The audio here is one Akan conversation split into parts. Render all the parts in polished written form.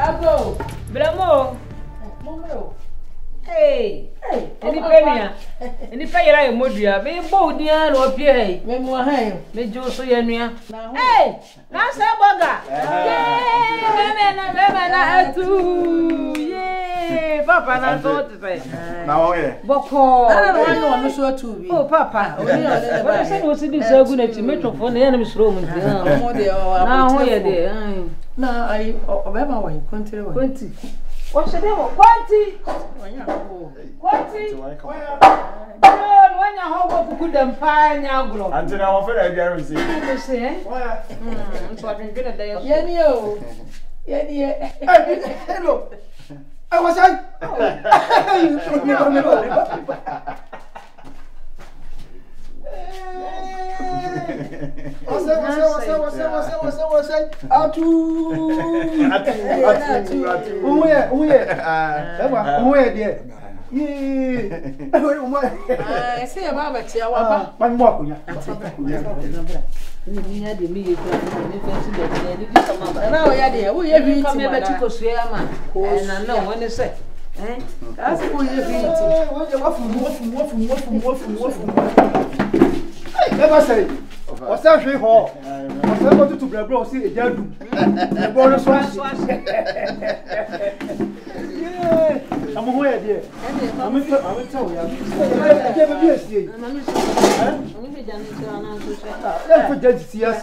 Abo. Bramo. Momro. Hey. Any penny. Any pay I modia. Be bodia no pay. Me mo han. Me jo so yenua. Hey. Na say boga. Yeah. Na atu. Yeah. Papa na so to say. Na wo ye. Boko. Na no so atu bi. Oh papa. Oni on le ba. Say no see this agu na ti metwofo na ya na me suro mu ndi. Mo de o. Na ho ye de. Na ai obema wa kontre wa. 20. What's the name? Quanti. Quanti. No, when you have a good empire, grow. Until I offer a guarantee. You say, so I can get a day. Yenio. Hello. I was I. Say about tia wa ba mo akunya ni ya de mi ye kura ni fancy de ni di sama ba na o ya de wo ye bi come be to kosu ya ma na na won say that's wo ye bi ti wo je wafu never say what's that she ho what's that go to brebro see e jadu e bo no so I'm aware, dear. I'm tell you. I never be a see. I'm for judge see us.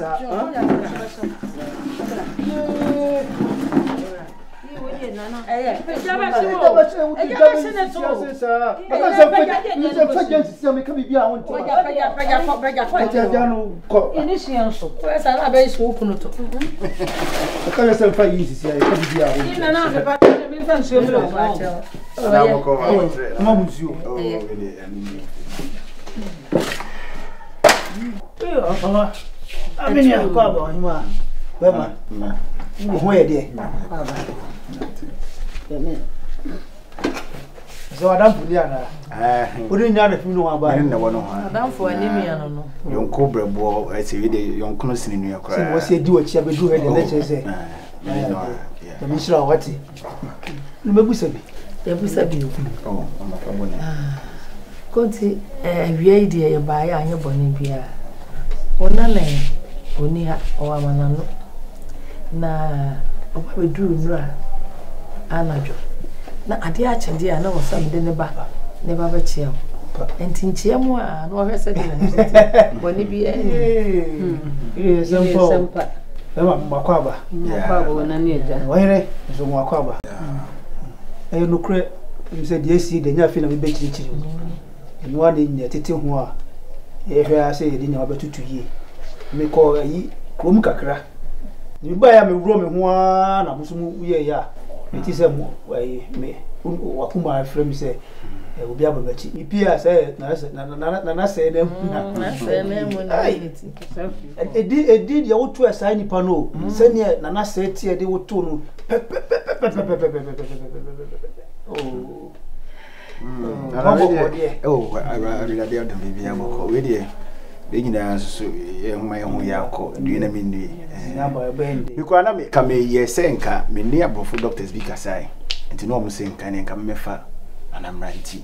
So Adam Puliana. Uri nyame fi no wa ba. Na wono ha. Adam fo anemia no no. Yonko brebo ese we de yonko no sini nua kra. Se wo se di wo chia be du he de leche se. Ya mi shira wati. No mebusa bi. Ya busa bi. Oh, ama fa boni. Konti wiei de ye ba ya anye boni bia. Ona na oni ha o amana no. Na oba be du nura anajo. Na ade a chende a na wosam de ne ba ba chia. Enti nchia mu a no hwese de na boni bi eh sempa ema makwaba makwaba na ne ja wayre so makwaba no kure mi se de si de nya fi na me be chirichiri no wa de nya tete ho a hwe a se de nya ba tutu yie me ko yi krom kakra ni ba ya me wuro me ho a na musumu ye ya eti se mo me wakuma frame se obi ababachi ipia se na se na mu na edi ya wotu asa nipa no se ne na se tie de wotu no oh I really dey don bibia moko we dey de nyina so ye homa ye ho yakọ duina minni na ba bende biko na me ka me ye senka me ne abofo doctors bi kasai enti no mo senka ne nka mefa anamranti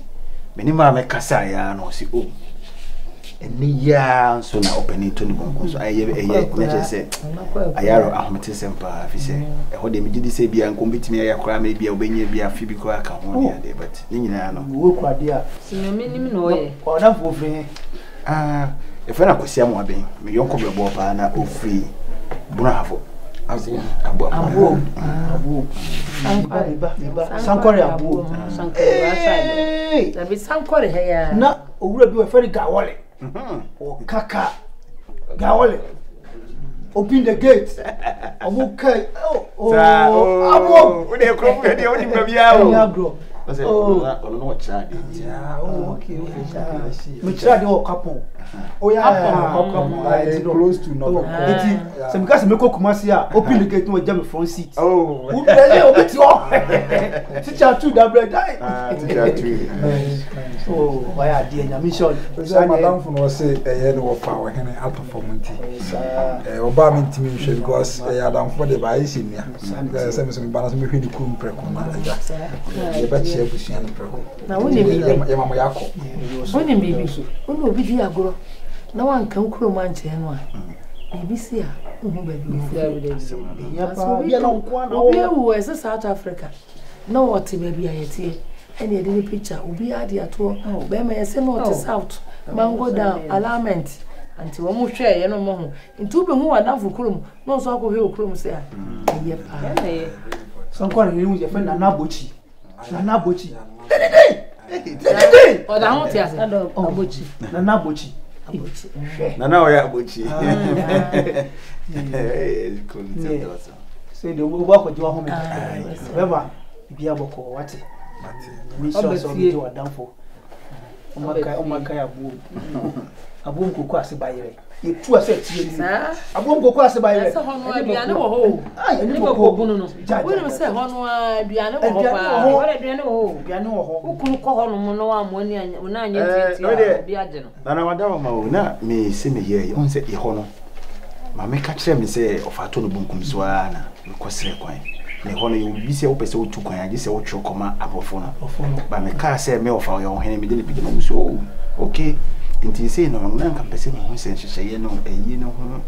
me ni ma me kasai ya no si o eni ya so na openi to ni bonko so aye na je se ayaro ahomete sempa fi se e ho de me gidi se bia nko betimi ya kra me bia obenya bia fi bi ko aka ho ne ade but ni nyina no wo kwade a si me nim no ye o da fo fri if I kosia mo aben me yonko brebo pa na ofri bunahafo abu sankore abu na bi sankore he ya na owura bi we feri gawole o kaka gawole open the gate abu kai abu we dey kro we dey odi babia o no child. Yeah, oh, okay. Me child o couple. Oh yeah, couple. Close to no. So because me ko Kumasi a open the gate no jam front seat. Oh. Who dey obeti o. Teacher 2 that bread die. Teacher 2. Oh, why are dey na mission. So madam for no say no wo fa we hene outperformance. Oba me ntimi hwe because Adam for the buy is nia. Say me so me balance me hwe ni kum preko na aja. Ye ba che busia no preko. Na woni bi ye mama yakọ. woni bibi woni obi di agoro na wan kan kuro man che no a bibi si a hu ba bi Ya pa bia na nko na obi ewu ese South Africa na wote ba bi ayete ene de picture obi ade ato be ma ese no to South mango down alignment anti wo mu hwe ye no mo ho nti ube hu wada fu kurom no so akọ hwe kurom se a ye pa so nko ni mu je fe na nabochi o da ho ti ase abochi na nabochi Na na oya abochi. Say the wo ko jiwa ho me beba bia boko wate mission so bi jiwa danfo o maka ya bu abom koko ase bayere ye tu ase tie ni abom koko ase bayere ase hono aduane wo ho ni koko bunu no wo ni se hono aduane wo ho pa wo aduane wo ho ukunu ko hono mo no amoni anya na anya titi bi age no Na wadawa ma o na me se me ye on se e hono ma me ka kire me se ofato no bunkum so ana ko sere kwan ne hono ye bi se wo pese wo tu kwan age se wo twe koma abofo no ba me ka se me ofa yo hene me de le pigema so okay nti se no na nka pese me ho se hyehyeye no eyi no ho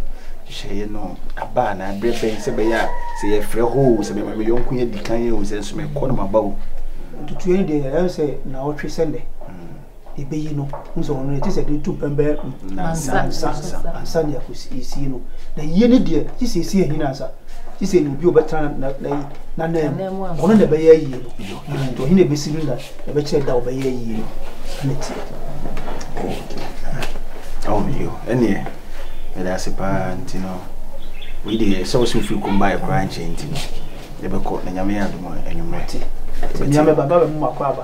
hyehyeye no aba na brebe se be ya se ye frɛ ho se me ma me yonku ye dikan ye o se so me ko no mabawo tutu ye de ya se na o twe sende ebeyi no nso ono ti se de tu pembe ansa ne akosi esi no na ye ne de ti se esi ehina ansa ti se no bi obetra na ono na be ye yi no to hine be silu na be che da obe ye yi no neti oh yo ene me da se pa ntino we dey so fi kumba e branch ntino ye be ko na nyame ya do mo enwumrete nyame baba be mu makwa aba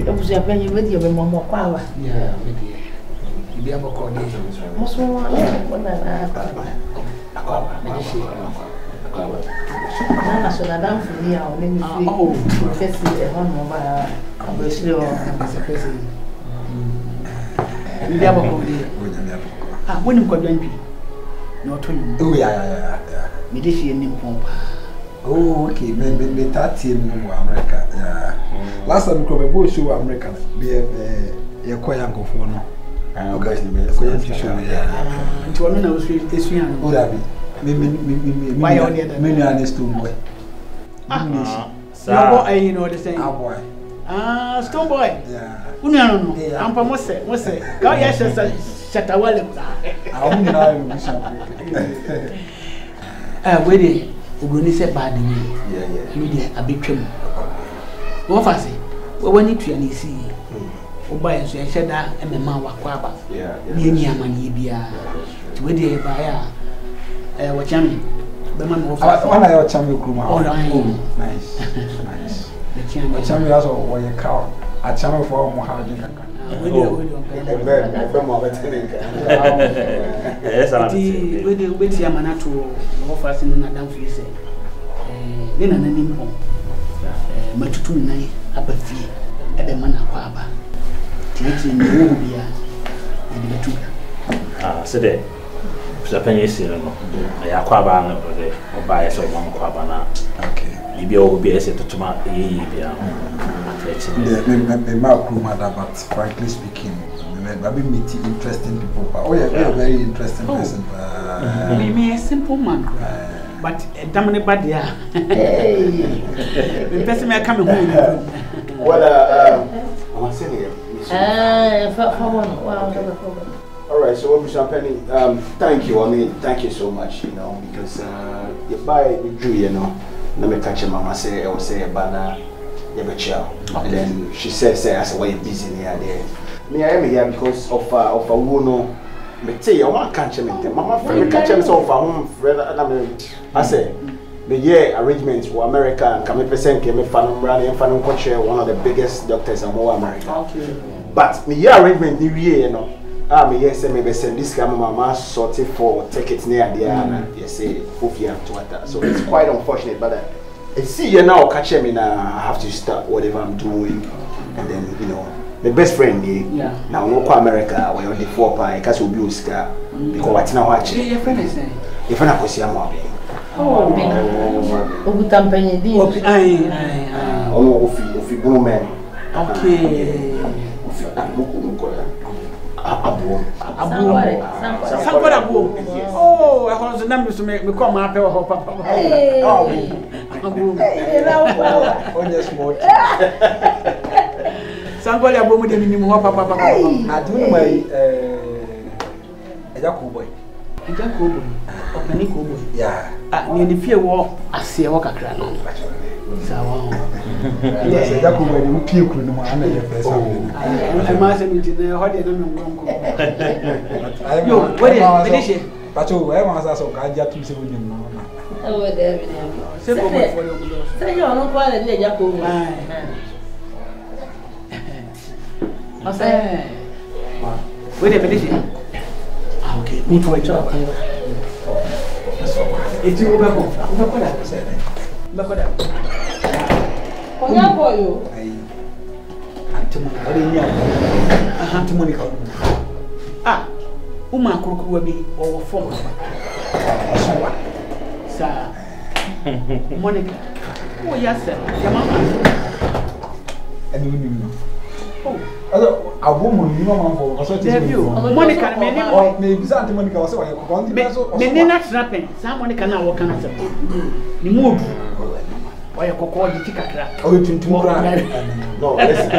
ebuzi apenye wedi be mo kwa aba Yeah, wedi. Ibi aboko de. moso na na so na dan fu ni a o le mi fi fesi e hono ba abosiri o Sekesi. Ibi aboko de. Woni ko dwanpi. Na oto yu. Oh yeah. Me de hie nim pompa. Oh, okay. Me 30 in America. Yeah. Last time we go show America. Be ko yankofo no. okay Ko yanfi show yeah. Nti wono na osu esuan. Oh, that be. Why on the other? Me and Stone Boy. Your boy you know the same. Boy. Stone Boy. Yeah. Unu no. Ampa mo se. Ka ya shatawale kula. Ahun ni na yo mission. We dey obroni se bad ni. yeah Media abetwam. Wo fa se. Wo wani tua ni si. Wo ba enso e hyeda emema wakwa aba. yeah Ni ni amani bia. We dey ba ya what yami be man wo fa When I watch Champion Kruma. Oh, nice. the channel Champion also where you cow. A channel for mo ha din kaka. we be mo abetenenka we dey amana to wo fa sin na dan fi se ni na nanim pon matutu nan aba fie e be man akwa aba titi ni wo bia e de betu so de Japan is no. Ya kwa ba na de oba ya so mo kwa ba na. Okay. Ibi o bi ese totuma yi bia. Me ma Kruma that, but frankly speaking, I be meeting interesting people. Oh yeah, you're a very interesting person. Me a simple man. But damn bad yeah. The person may come home. Well, I'm saying here. wow. All right, so Mr. Penny, thank you. I mean, thank you so much. You know, because you buy the Jew, you know, let me catch your mama say, I will say a banner, you have a child, and then she says, I said, why you busy near there? Me, I am here because of a wono, me tell you, I want to catch him. Mama, friend, catch him so far home. I say, the year arrangements for America and come percent came from Brady and Fanum Coach, one of the biggest doctors in all America. Okay. But the year arrangement, new year, you know, yes, maybe send this camera, mama sorted for tickets near the and you say, so it's quite unfortunate, but I see you now catch him in I have to stop whatever I'm doing, and then, you know. The best friend, now no America, where the 4 pie, because we'll be Oscar, because what's now watching. Your friend is saying, if I was your mom. Oh, Ogutampenny, oh, if you woman. Okay. Abu. Oh, I want the numbers to make me come up or papa. Somebody above the minimum of papa. I do my Jacobo. Jacobo, open Jacobo. Yeah, near the fear war, I see a walk a crown. Yes, Jacobo, you puke in the morning. I must admit, the hot and you, what is it? But you were once as a guy to see you. Oh, there. Say, you're not quite a Jacobo. I say, wait a minute. Okay, me for a job. It's you, Babo. Look what I said. Look at that. Oh, yeah, boy. Ah, Uma Crook will be over 4. Sir, Monica. Oh, yes, sir. Your mama. And you know. Oh, a woman, you know, Monica, maybe Santa Monica was one. Maybe not snapping. Some Monica now walk on us. You move. Or you call the ticket. Oh, to no, listen.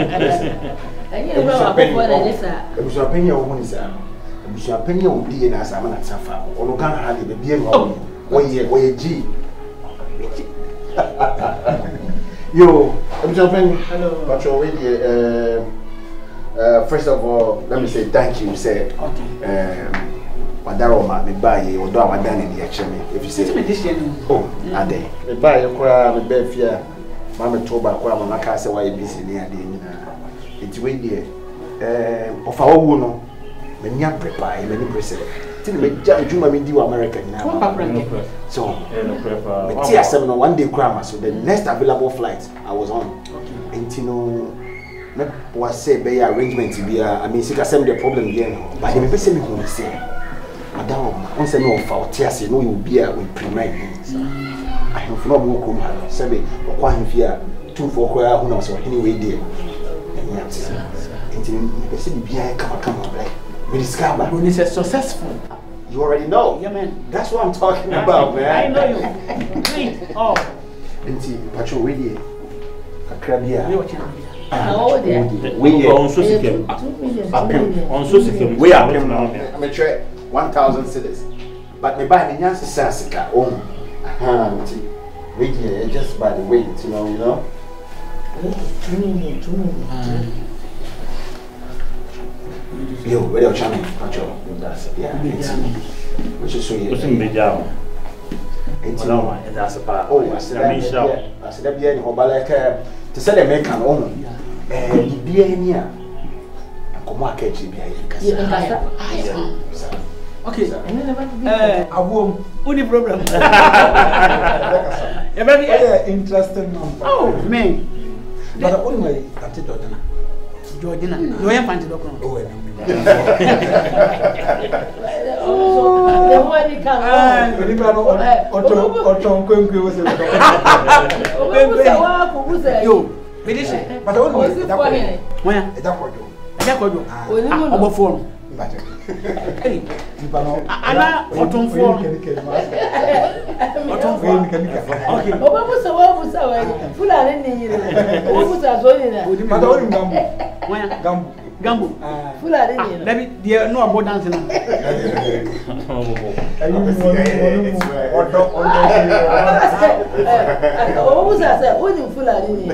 It was your opinion of one is it was your opinion of being as I'm not suffer. Or you can't have the being of where G. Yo, I'm jumping. Hello. But you're already, first of all, let me say thank you. Say, Madaroma, me buy you, or do I done in the action? If you say, oh, are they? Me buy you, cry, me bear fear. Mamma told by Quam, my castle, why you busy near the it's windy. Of our woman, when you prepare, many president. Till me judge you, do American now. So, tear 7 on 1 day grammar. So the next available flight I was on. And you know, was say by arrangement to be I mean, I said the problem again. But the person who say, Madam, once I know for tears, no, you will be with premier. I have no more come. Say, or one here, 2 for who knows what anyway, dear. And yes, and the person be come on, we discover when it's successful. You already know. Yeah, man. That's what I'm talking about, man. I know you. Oh. And see, Patrol, we did. A crab here. Oh, dear. We are on Susikim. On Susikim. We are I'm a trade 1,000 cities. But me buy the Nancy Sassica. Oh, we just by the weight, you know. Yo, where are you channel? Yeah, which is so you. What's in the job? It's no, that's a part. Oh, I said, I said, be any hobalaka to sell a make an own. And be in here. And come on, catch you. Okay, I won't. Only problem. A very interesting number. Oh, man. But only at it. Georgina, no, I find it. Oh, the one he can. You, but only where? Hey, Anna, what on for? Okay, what was the one who's away? Full of any. What was that? Gambo. Full of any. Let me, dear, no about dancing. What was that? What you full of any?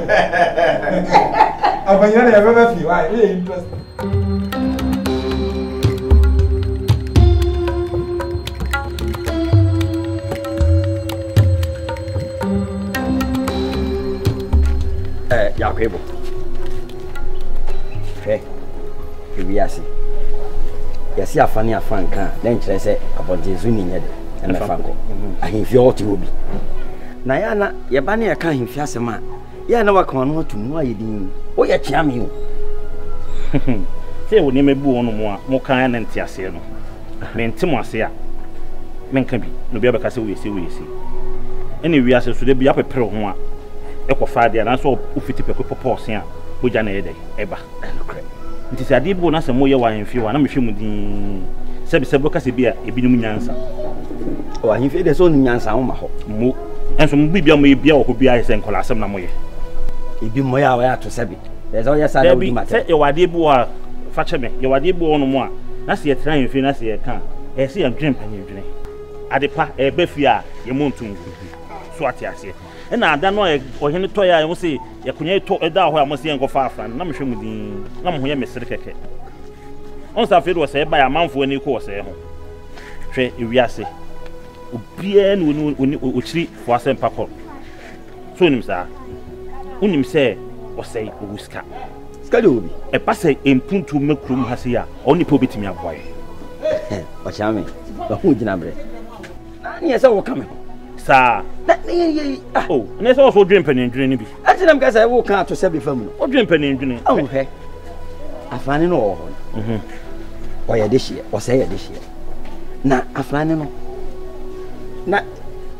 I've been never feel. I really interested. Yakwebo. Hwɛ. Ewiase. Yɛsi afane afanka, na nkyerɛ sɛ abɔntenso ni nyɛ de. Ɛna fanko. Ahemfie ɔte obi. Na ya na yɛba ne yɛka ahemfie asɛm a, ya na waka ɔno atum no ayɛ din. O yɛ kyea me o. Sɛ wo ne mebu wo no mu a, mo kan na nte ase no. Me nte mo ase a. Menka bi, no bia bɛka sɛ wo yɛsi. Ɛne wiase so de bi apepere ho a. Ɛkɔfa de na so ofiti pɛkɔ pɔpɔse a, bogya na yɛ dɛ ɛba. Ɛnokrɛ. Nti sɛ ade bu na sɛ mo yɛ wa ahemfie wa na mehwɛ mu din. Sɛ bɛka sɛ bi a ebinom nyansa. O ahemfie de so no nyansa ho ma hɔ. Mo enso mo bibia mo bia wo bia sɛ nkola asɛm na mo yɛ. Ebi mo ya wa ato sɛbi. Ɛsɛ ɔyɛ sa na odi mate. Sɛ yɛwade bu a fa kyɛ me yɛwade bu no mo a na sɛ yɛtra ahemfie na sɛ yɛka ɛsɛ yɛ dwen panyedwene. Ade pa ɛbɛ fie a yɛ mo ntum so ate ase. Ɛna ada no ɔhene tɔ ya yɛ mo sɛ yɛkonya tɔ ɛda hɔ a mo sɛ yɛnkɔfa afra na mehwɛ mu din na mo ho yɛ mesere kɛkɛ. On sa fe do sɛ ɛba ya manfo ani ko sɛ ho. Hwɛ ewiase. Obiara no oni ochiri fo asɛm pakɔ. So nim saa. Unim sɛ ɔsɛe owuska. Ska de obi. Ɛba sɛ empuntu makrum ha sɛ ya ɔni po betimi aboaye. Ɔkyea me. Ba ho gyina brɛ. Na ne yɛ sɛ wo ka me ho. Saa. Na ne oh, ne sɛ ɔso dwen panendwene ne bi. Akyerɛ me ka sɛ wo ka ato sɛ bi fam no. Ɔdwen panendwene. Awo hwɛ. Afane no wɔ hɔ no. Ɔyɛ de hyeɛ, ɔsɛ yɛ de hyeɛ. Na afane no. Na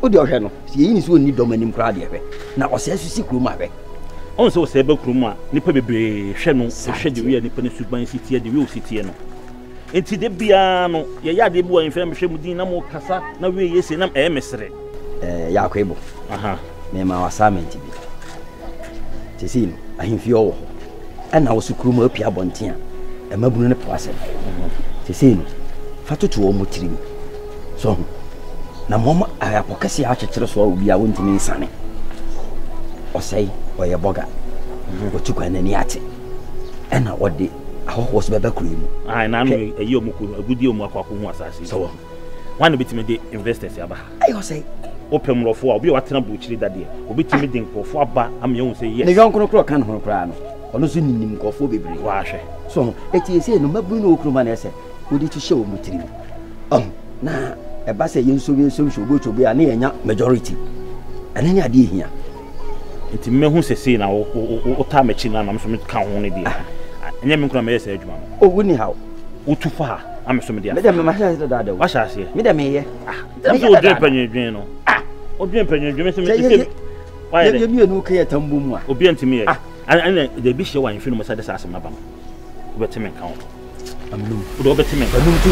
o de ɔhwɛ no, sɛ yɛyi ni so oni dɔm anim koraa de hwɛ. Na ɔsɛ susi kurom ahwɛ. On sɛ ɔsɛ ba kurom a nipa bebree hwɛ no, hwɛ de wi nipa ne suban sitie de wi ositie no. Enti de bia no, yɛ yɛ ade bu a mfɛ mhwɛ mu din na mo kasa na wi yɛ se na ɛyɛ mesere. Yakwebo. Aha. Me ma assignment bi. Tesi no, ahemfie ɔwɔ hɔ. Ɛna wo sukurom apia bɔnten a ɛmabunu ne po asɛm. Tesi no, fa toto wɔ mo tirim. So na mama ayapokasi akyekyere so obi a wontimi nsane. Ɔsɛe ɔyɛ boga. Otu kwa nani ate. Ɛna ɔde ahɔhɔ so bɛbɛ kuro mu. Ai na no ɛyi omuku agudi omu akɔ ho asase. So one bitimi de investors aba. Ai ɔsɛe Opemrofo a obi watena buchiri dade obetimi de nkofo aba amye hu say yes ne yɔnkono kro kan ho kra no ɔno so ninim nkofo bebre wa hwɛ so eti ese no mabu no okroma na ese odi ti hye o mutiri na ɛba sɛ yenso bi so hwe obi a na yenya majority ɛne nya de hia enti mehu sese na o ta machi na nam so me ka ho ne de ɛnyɛ me nkura me yɛ sɛ adwuma no o woni hawo wotu fa am so me de me de me ma hye da da wa hye ase me de me yɛ dem so odwen panyedwen no odwen panyedwen se me se wa yɛ de me no ka yɛ tambo mu a obi antimi yɛ ana de bi hye wa mfi no mo sa de sa asem na ba no obetime ka ho amnu o do obetime amnu tu